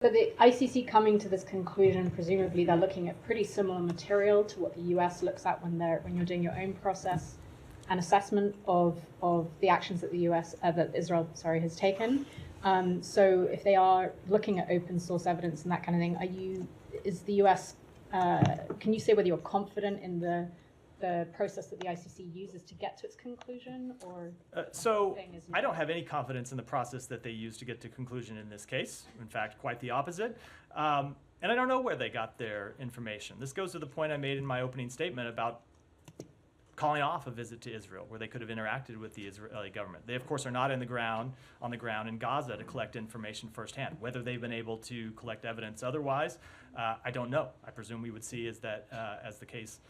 But the ICC coming to this conclusion, presumably they're looking at pretty similar material to what the US looks at when you're doing your own process and assessment of the actions that that Israel has taken. So if they are looking at open source evidence and that kind of thing, is the US, can you say whether you're confident in the process that the ICC uses to get to its conclusion, or so I don't have any confidence in the process that they use to get to conclusion in this case. In fact, quite the opposite. And I don't know where they got their information. This goes to the point I made in my opening statement about calling off a visit to Israel, where they could have interacted with the Israeli government. They, of course, are not on the ground in Gaza to collect information firsthand. Whether they've been able to collect evidence otherwise, I don't know. I presume we would see as the case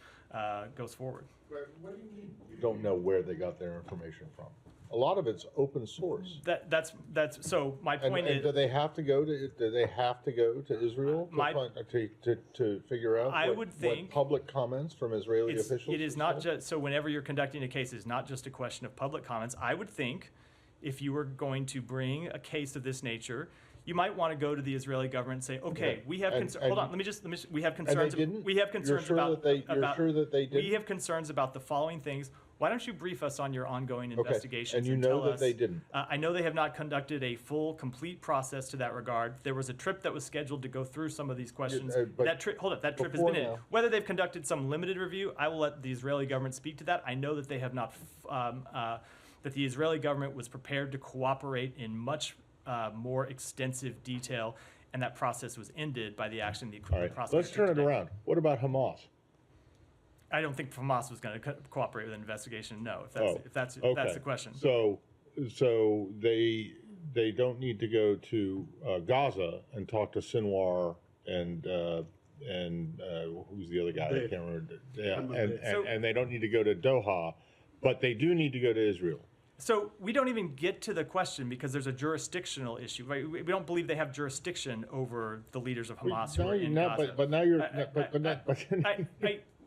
goes forward. What do you mean you don't know where they got their information from? A lot of it's open source. That's so my point is. Do they have to go to Israel to figure out what public comments from Israeli officials? It is not just so. Whenever you're conducting a case, it's not just a question of public comments. I would think, if you were going to bring a case of this nature, you might want to go to the Israeli government and say, "Okay, we have concerns." Hold on, let me just. We have concerns. We have concerns about. You're sure that they didn't? We have concerns about the following things. Why don't you brief us on your ongoing investigations? And you know that they didn't. I know they have not conducted a full, complete process to that regard. There was a trip that was scheduled to go through some of these questions. That trip, that trip has been in. Whether they've conducted some limited review, I will let the Israeli government speak to that. I know that they have not. That the Israeli government was prepared to cooperate in much more extensive detail, and that process was ended by the action the prosecutor. Let's turn it around. What about Hamas? I don't think Hamas was going to cooperate with an investigation. No, if that's the question. So they don't need to go to Gaza and talk to Sinwar and who's the other guy? I can't remember. Yeah, and they don't need to go to Doha, but they do need to go to Israel. So we don't even get to the question because there's a jurisdictional issue. Right? We don't believe they have jurisdiction over the leaders of Hamas who are in Gaza. But now you're.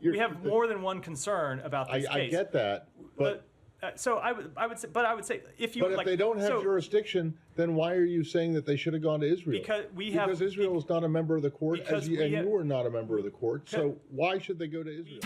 We have more than one concern about this case. I get that, but so I would say if you. But if they don't have jurisdiction, then why are you saying that they should have gone to Israel? Because Israel is not a member of the court, and you are not a member of the court. So why should they go to Israel?